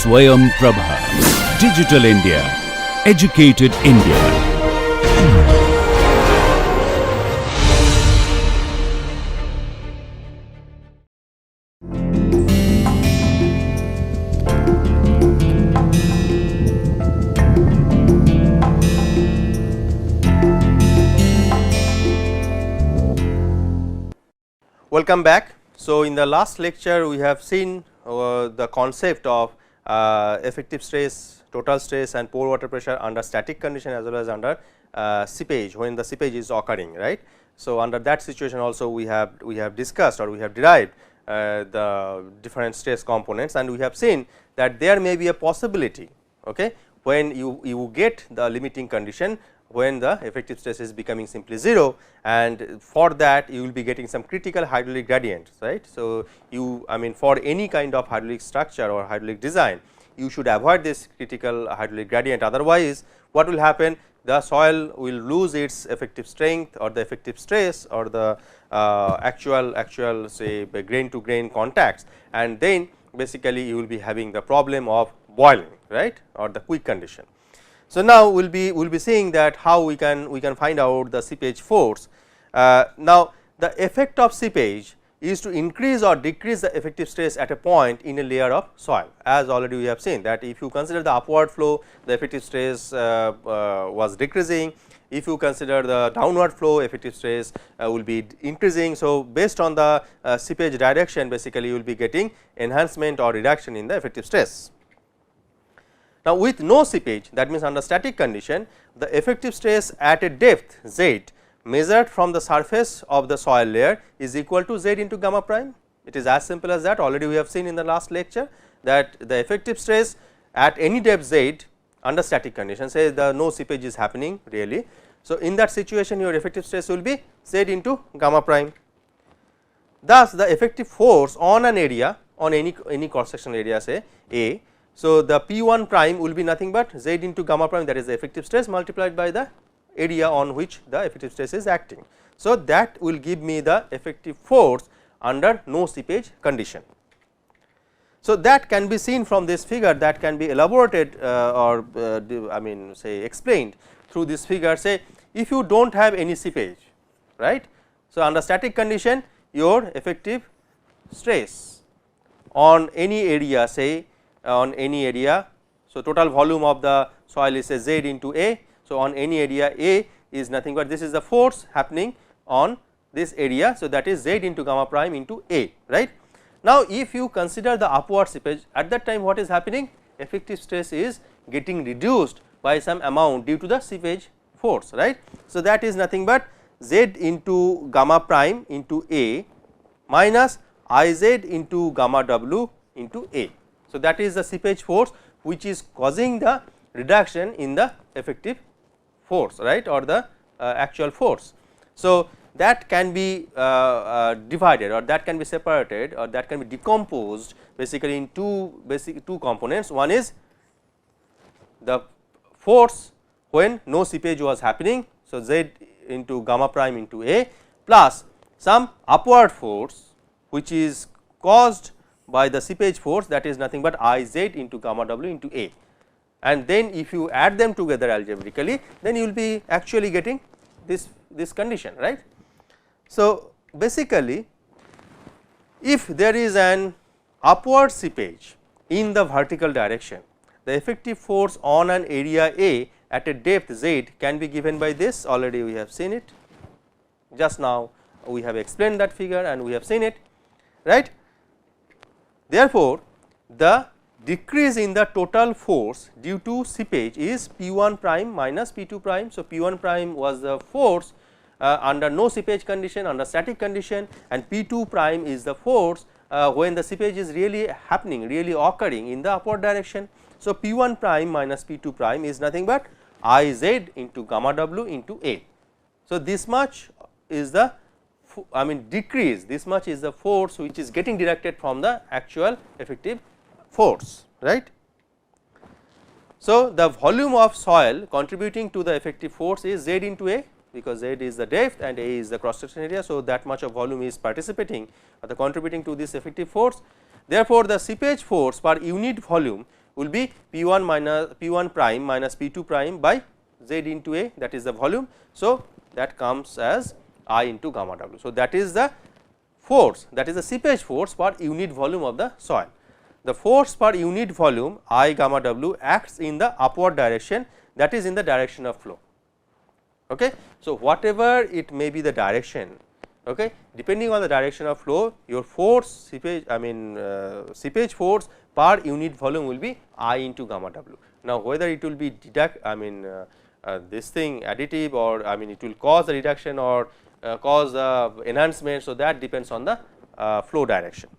Swayam Prabha. Digital India. Educated India. Welcome back. So, in the last lecture we have seen the concept of effective stress, total stress and pore water pressure under static condition as well as under seepage, when the seepage is occurring, right. So, under that situation also we have discussed or we have derived the different stress components, and we have seen that there may be a possibility, okay, when you get the limiting condition when the effective stress is becoming simply 0, and for that you will be getting some critical hydraulic gradient, right. So, I mean for any kind of hydraulic structure or hydraulic design, you should avoid this critical hydraulic gradient, otherwise what will happen, the soil will lose its effective strength or the effective stress or the actual say grain to grain contacts, and then basically you will be having the problem of boiling, right, or the quick condition. So, now we will be seeing that how we can find out the seepage force. Now, the effect of seepage is to increase or decrease the effective stress at a point in a layer of soil, as already we have seen that if you consider the upward flow, the effective stress was decreasing. If you consider the downward flow, effective stress will be increasing. So, based on the seepage direction, basically you will be getting enhancement or reduction in the effective stress. Now, with no seepage, that means under static condition, the effective stress at a depth z measured from the surface of the soil layer is equal to z into gamma prime. It is as simple as that. Already we have seen in the last lecture that the effective stress at any depth z under static condition, say the no seepage is happening really. So, in that situation your effective stress will be z into gamma prime. Thus, the effective force on an area, on any cross sectional area, say A. So, the P1 prime will be nothing but z into gamma prime, that is the effective stress multiplied by the area on which the effective stress is acting. So, that will give me the effective force under no seepage condition. So, that can be seen from this figure, that can be elaborated or I mean say explained through this figure. Say if you do not have any seepage, right. So, under static condition your effective stress on any area, say on any area. So, total volume of the soil is say z into A. So, on any area A is nothing but this is the force happening on this area. So, that is z into gamma prime into A, right. Now, if you consider the upward seepage, at that time what is happening, effective stress is getting reduced by some amount due to the seepage force, right. So, that is nothing but z into gamma prime into A minus I z into gamma w into A. So, that is the seepage force which is causing the reduction in the effective force, right, or the actual force. So, that can be divided or that can be separated or that can be decomposed basically in two components. One is the force when no seepage was happening. So, z into gamma prime into A plus some upward force which is caused by the seepage force, that is nothing but I z into gamma w into A, and then if you add them together algebraically, then you will be actually getting this condition, right. So, basically if there is an upward seepage in the vertical direction, the effective force on an area A at a depth z can be given by this, already we have seen it just now, we have explained that figure and we have seen it, right. Therefore, the decrease in the total force due to seepage is P1 prime minus P2 prime. So, P1 prime was the force under no seepage condition, under static condition, and P2 prime is the force when the seepage is really happening, really occurring in the upward direction. So, P1 prime minus P2 prime is nothing but I z into gamma w into A. So, this much is the decrease, this much is the force which is getting directed from the actual effective force, right. So, the volume of soil contributing to the effective force is z into A, because z is the depth and A is the cross section area. So, that much of volume is participating or the contributing to this effective force. Therefore, the seepage force per unit volume will be P1 minus P1 prime minus P2 prime by Z into A, that is the volume. So, that comes as I into gamma W. So, that is the force, that is the seepage force per unit volume of the soil. The force per unit volume I gamma W acts in the upward direction, that is in the direction of flow. Okay. So, whatever it may be the direction, okay, depending on the direction of flow, your force seepage seepage force per unit volume will be I into gamma W. Now, whether it will be this thing additive, or it will cause the reduction or cause the enhancement. So, that depends on the flow direction.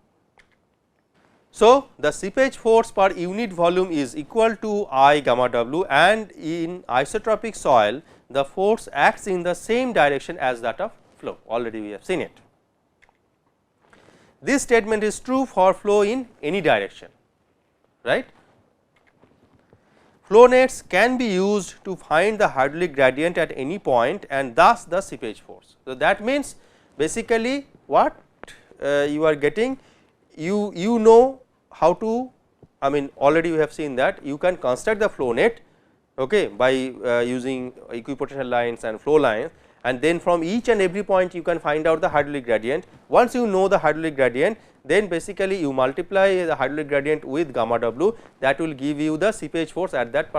So, the seepage force per unit volume is equal to I gamma W, and in isotropic soil the force acts in the same direction as that of flow, already we have seen it. This statement is true for flow in any direction, right. Flow nets can be used to find the hydraulic gradient at any point, and thus the seepage force. So, that means basically what you are getting, you know how to, already we have seen that you can construct the flow net, okay, by using equipotential lines and flow lines, and then from each and every point you can find out the hydraulic gradient. Once you know the hydraulic gradient, then basically you multiply the hydraulic gradient with gamma W, that will give you the seepage force at that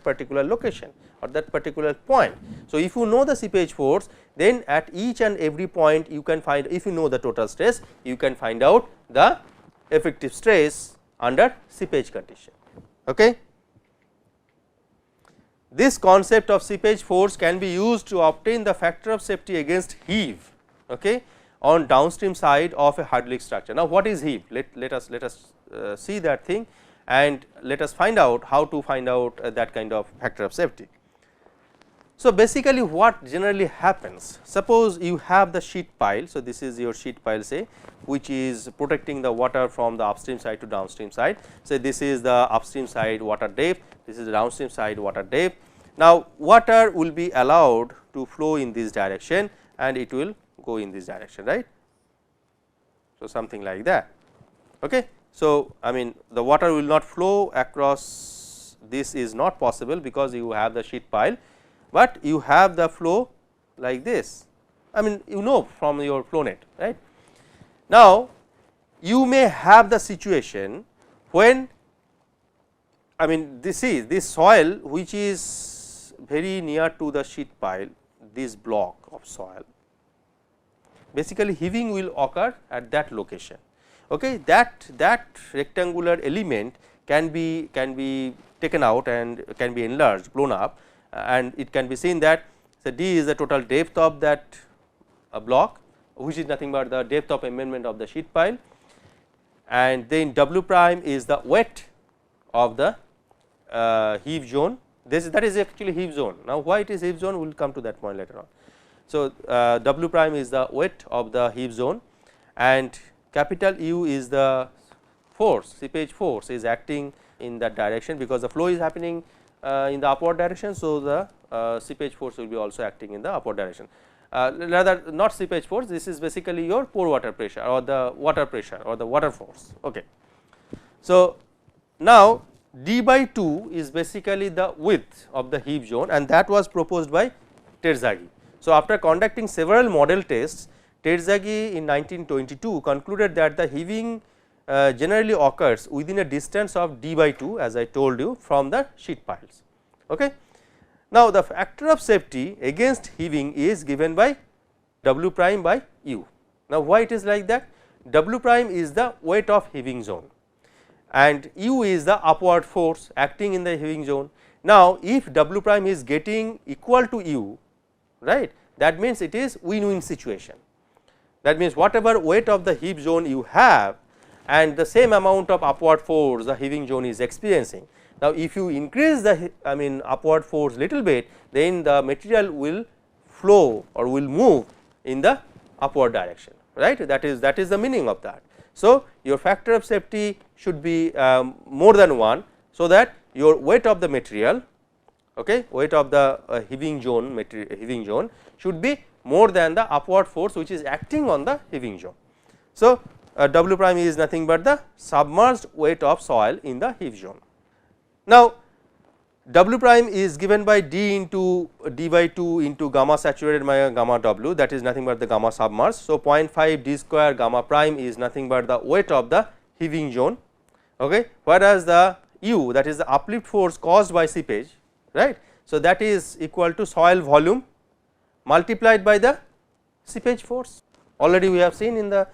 particular location or that particular point. So, if you know the seepage force, then at each and every point you can find, if you know the total stress, you can find out the effective stress under seepage condition. Okay. This concept of seepage force can be used to obtain the factor of safety against heave, okay, on downstream side of a hydraulic structure. Now, what is heave? Let us see that thing, and let us find out how to find out that kind of factor of safety. So, basically what generally happens, suppose you have the sheet pile. So, this is your sheet pile, say, which is protecting the water from the upstream side to downstream side. So, this is the upstream side water depth, this is the downstream side water depth. Now, water will be allowed to flow in this direction, and it will go in this direction, right. So, something like that. Okay. So, the water will not flow across, this is not possible because you have the sheet pile, but you have the flow like this, you know from your flow net, right. Now, you may have the situation when this soil which is very near to the sheet pile, this block of soil, basically heaving will occur at that location. Okay. That rectangular element can be taken out and can be enlarged, blown up, and it can be seen that, so, D is the total depth of that block, which is nothing but the depth of amendment of the sheet pile, and then W prime is the weight of the heave zone. That is actually heave zone. Now, why it is heave zone, we will come to that point later on. So, W prime is the weight of the heave zone, and capital U is the force, seepage force is acting in that direction, because the flow is happening in the upward direction. So, the seepage force will be also acting in the upward direction, rather not seepage force, this is basically your pore water pressure or the water pressure or the water force. Okay. So, now D by 2 is basically the width of the heave zone, and that was proposed by Terzaghi. So, after conducting several model tests, Terzaghi in 1922 concluded that the heaving generally occurs within a distance of D by 2, as I told you, from the sheet piles. Okay. Now, the factor of safety against heaving is given by W prime by U. Now, why it is like that? W prime is the weight of heaving zone, and U is the upward force acting in the heaving zone. Now, if W prime is getting equal to U, right, that means it is win-win situation. That means, whatever weight of the heave zone you have and the same amount of upward force the heaving zone is experiencing. Now, if you increase the upward force little bit, then the material will flow or will move in the upward direction, right. That is the meaning of that. So, your factor of safety should be more than 1, so that your weight of the material, okay, weight of the heaving zone should be more than the upward force which is acting on the heaving zone. So, W prime is nothing but the submerged weight of soil in the heave zone. Now, W prime is given by d into d by 2 into gamma saturated by gamma W, that is nothing but the gamma submerged. So, 0.5 d square gamma prime is nothing but the weight of the heaving zone, okay, whereas the U, that is the uplift force caused by seepage, right. So, that is equal to soil volume multiplied by the seepage force. Already we have seen in the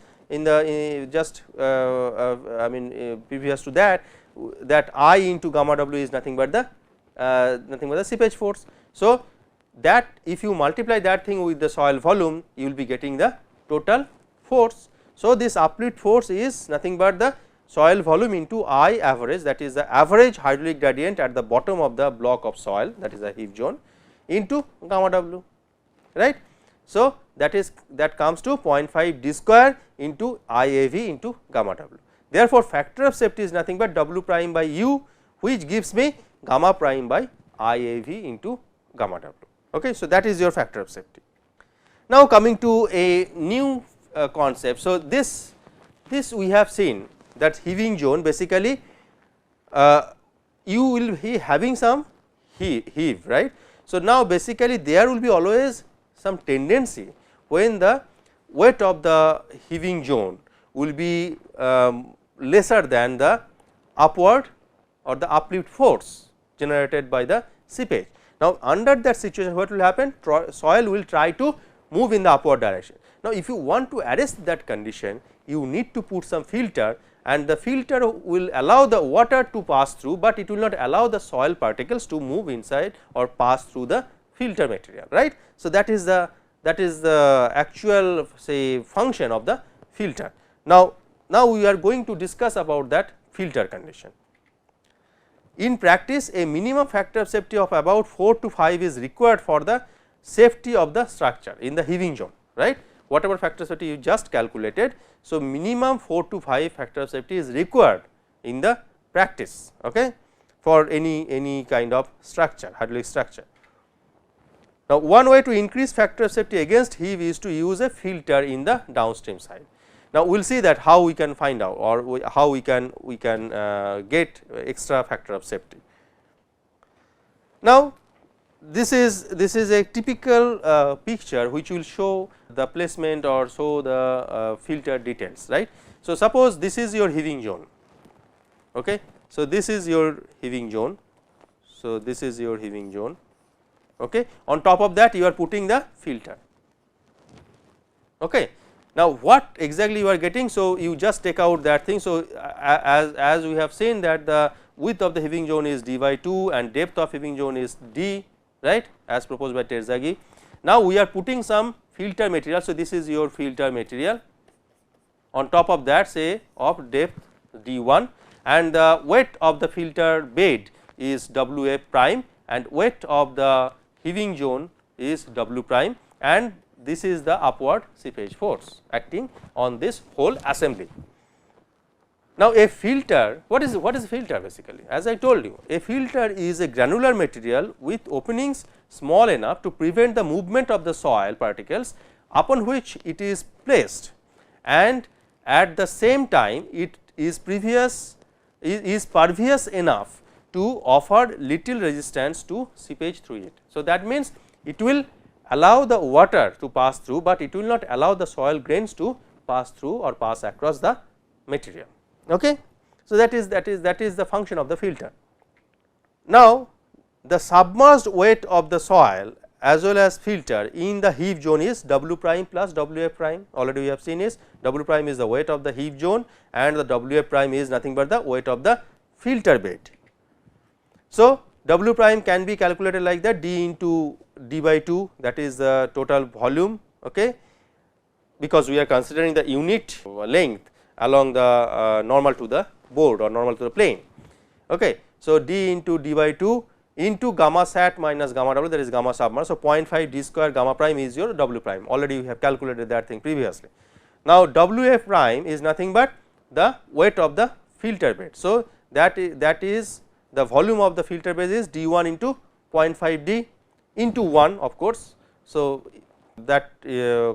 just I mean previous to that, that I into gamma W is nothing but the seepage force. So, that if you multiply that thing with the soil volume, you will be getting the total force. So, this uplift force is nothing but the soil volume into I average, that is the average hydraulic gradient at the bottom of the block of soil, that is the heave zone, into gamma W, right. So, that comes to 0.5 d square into IAV into gamma W. Therefore, factor of safety is nothing but W prime by U, which gives me gamma prime by IAV into gamma W. Okay. So, that is your factor of safety. Now, coming to a new concept. So, this we have seen that heaving zone basically you will be having some heave, right. So, now basically there will be always some tendency when the weight of the heaving zone will be lesser than the upward or the uplift force generated by the seepage. Now, under that situation what will happen? Soil will try to move in the upward direction. Now, if you want to arrest that condition, you need to put some filter, and the filter will allow the water to pass through, but it will not allow the soil particles to move inside or pass through the filter material, right. So, that is the actual say function of the filter. Now, we are going to discuss about that filter condition. In practice, a minimum factor of safety of about 4 to 5 is required for the safety of the structure in the heaving zone, right. Whatever factor of safety you just calculated. So, minimum 4 to 5 factor of safety is required in the practice, okay, for any kind of structure, hydraulic structure. Now, one way to increase factor of safety against heave is to use a filter in the downstream side. Now, we will see that how we can find out, or how we can get extra factor of safety. Now, this is a typical picture which will show the placement or show the filter details, right. So, suppose this is your heaving zone, okay. So, this is your heaving zone. So, this is your heaving zone, okay. On top of that you are putting the filter, okay. Now, what exactly you are getting? So, you just take out that thing. So, as we have seen that the width of the heaving zone is d by 2 and depth of heaving zone is d, right, as proposed by Terzaghi. Now, we are putting some filter material. So, this is your filter material, on top of that say of depth d1, and the weight of the filter bed is Wf prime and weight of the heaving zone is W prime, and this is the upward seepage force acting on this whole assembly. Now, a filter, what is a filter basically? As I told you, a filter is a granular material with openings small enough to prevent the movement of the soil particles upon which it is placed, and at the same time it is pervious enough to offer little resistance to seepage through it. So, that means it will allow the water to pass through, but it will not allow the soil grains to pass through or pass across the material. Okay. So, that is the function of the filter. Now, the submerged weight of the soil as well as filter in the heave zone is W prime plus Wf prime. Already we have seen is W prime is the weight of the heave zone and the Wf prime is nothing but the weight of the filter bed. So, W prime can be calculated like that, d into d by 2, that is the total volume, okay, because we are considering the unit length along the normal to the board or normal to the plane. Okay. So, d into d by 2 into gamma sat minus gamma W, that is gamma submerged. So, 0.5 d square gamma prime is your W prime, already we have calculated that thing previously. Now, Wf prime is nothing but the weight of the filter bed. So, that is the volume of the filter bed is d1 into 0.5 d into 1 of course. So, that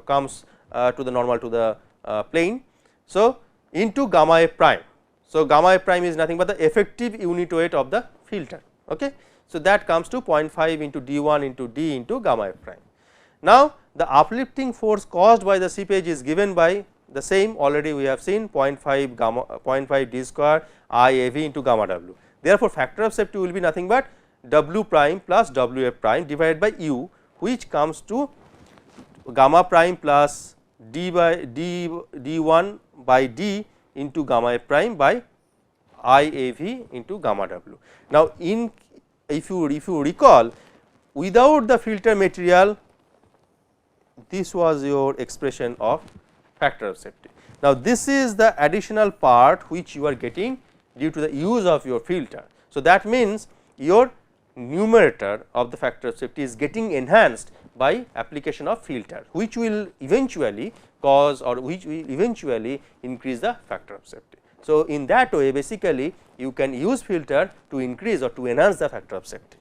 comes to the normal to the plane. So, into gamma f prime. So, gamma f prime is nothing but the effective unit weight of the filter. Okay. So, that comes to 0.5 into d1 into d into gamma f prime. Now, the uplifting force caused by the seepage is given by the same, already we have seen 0.5 gamma 0.5 d square I a v into gamma w. Therefore, factor of safety will be nothing but w prime plus w f prime divided by u, which comes to gamma prime plus d by d1 by d into gamma f prime by I a v into gamma w. Now, if you recall, without the filter material, this was your expression of factor of safety. Now, this is the additional part which you are getting due to the use of your filter. So, that means your numerator of the factor of safety is getting enhanced by application of filter, which will eventually cause or which will eventually increase the factor of safety. So, in that way basically you can use filter to increase or to enhance the factor of safety.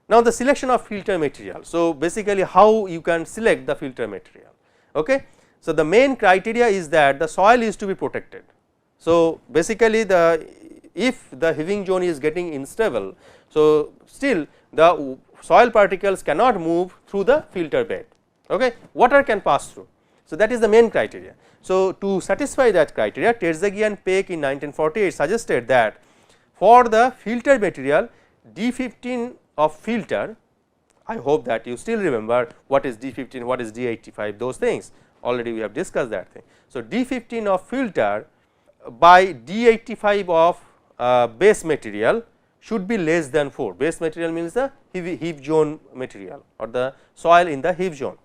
Now, the selection of filter material. So, basically how you can select the filter material. Okay. So, the main criteria is that the soil is to be protected. So, basically if the heaving zone is getting unstable, so still the soil particles cannot move through the filter bed, okay. Water can pass through. So, that is the main criteria. So, to satisfy that criteria, Terzaghi and Peck in 1948 suggested that for the filter material D15 of filter, I hope that you still remember what is D15, what is D85, those things already we have discussed that thing. So, D15 of filter by D85 of base material should be less than 4. Base material means the heave zone material or the soil in the heave zone.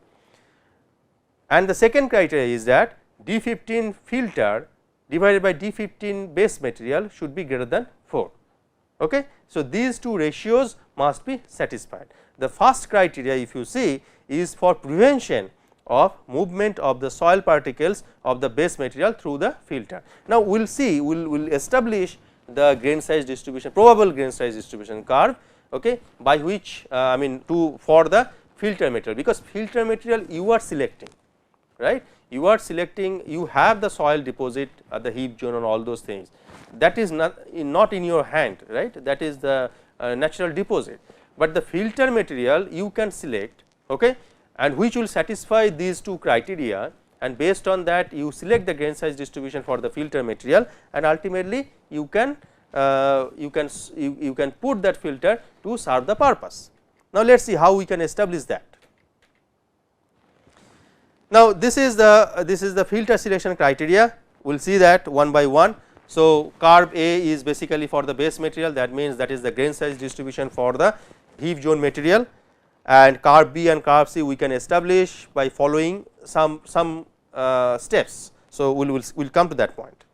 And the second criteria is that D15 filter divided by D15 base material should be greater than 4. Okay. So, these two ratios must be satisfied. The first criteria, if you see, is for prevention of movement of the soil particles of the base material through the filter. Now, we will see, we will establish the grain size distribution, probable grain size distribution curve, okay, by which I mean for the filter material, because filter material you are selecting, right. You are selecting, you have the soil deposit at the heave zone and all those things, that is not in your hand, right, that is the natural deposit, but the filter material you can select, okay, and which will satisfy these two criteria, and based on that you select the grain size distribution for the filter material, and ultimately you can put that filter to serve the purpose. Now, let us see how we can establish that. Now, this is the filter selection criteria, we will see that one by one. So, curve A is basically for the base material, that means that is the grain size distribution for the heave zone material, and curve B and curve C we can establish by following some steps. So, we will come to that point.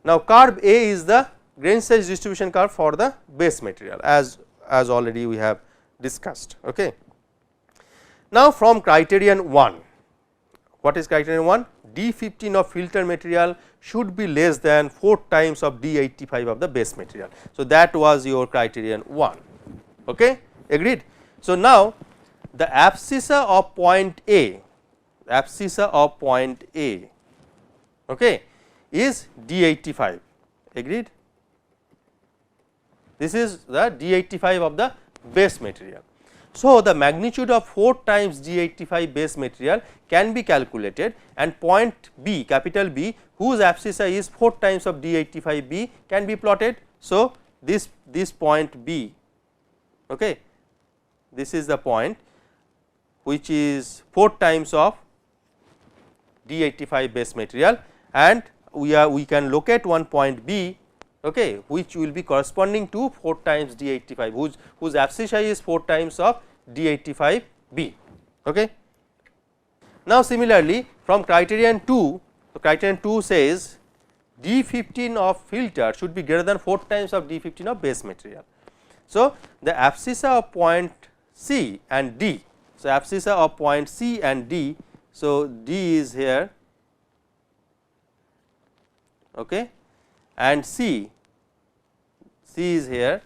Now, curve A is the grain size distribution curve for the base material as already we have discussed. Okay. Now, from criterion 1, what is criterion 1? D15 of filter material should be less than 4 times of D85 of the base material. So, that was your criterion 1, okay, agreed. So, now the abscissa of point A, okay, is D85, agreed. This is the D85 of the base material. So, the magnitude of 4 times D85 base material can be calculated, and point B, capital B, whose abscissa is 4 times of D85 B can be plotted. So, this point B, okay, this is the point which is 4 times of D85 base material, and we can locate one point B, okay, which will be corresponding to 4 times D85 whose abscissa is 4 times of D85 B. Okay. Now, similarly from criterion 2, so criterion 2 says D15 of filter should be greater than 4 times of D15 of base material. So, the abscissa of point C and D, so abscissa of point C and D, so D is here, okay, and C is here,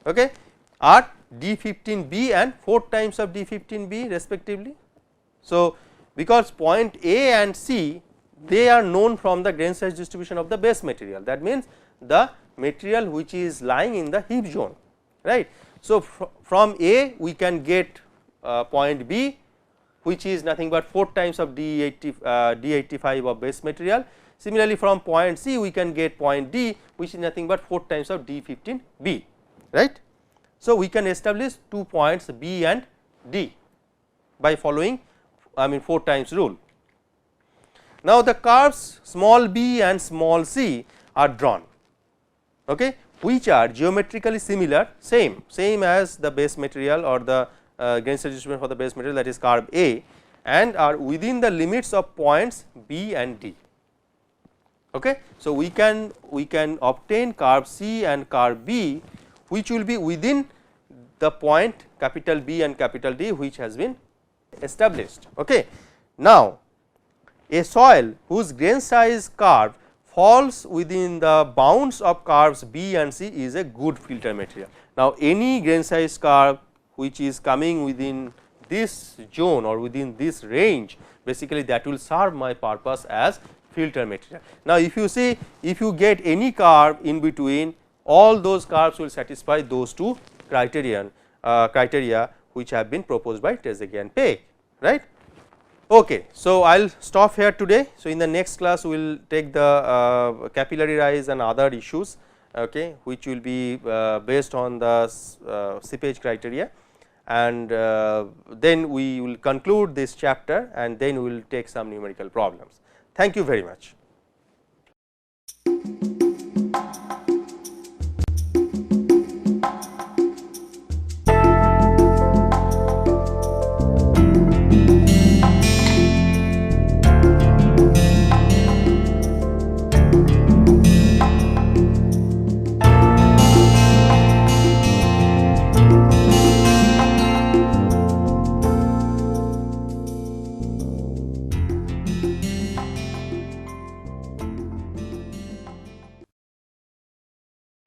okay, are D15B and 4 times of D15B respectively. So, because point A and C, they are known from the grain size distribution of the base material, that means the material which is lying in the heap zone, right. So, from A we can get point B, which is nothing but 4 times of D85 of base material. Similarly, from point C we can get point D, which is nothing but 4 times of D15B, right. So, we can establish 2 points B and D by following 4 times rule. Now, the curves small b and small c are drawn, okay, which are geometrically similar, same as the base material or the grain size distribution for the base material, that is curve A, and are within the limits of points B and D. Okay. So, we can obtain curve C and curve B, which will be within the point capital B and capital D, which has been established. Okay. Now, a soil whose grain size curve falls within the bounds of curves B and C is a good filter material. Now, any grain size curve which is coming within this zone or within this range, basically that will serve my purpose as filter material. Now, if you see, if you get any curve in between, all those curves will satisfy those two criteria which have been proposed by Trezeguet and Peck, right. Okay. So, I will stop here today. So, in the next class we will take the capillary rise and other issues, okay, which will be based on the seepage criteria, and then we will conclude this chapter, and then we will take some numerical problems. Thank you very much.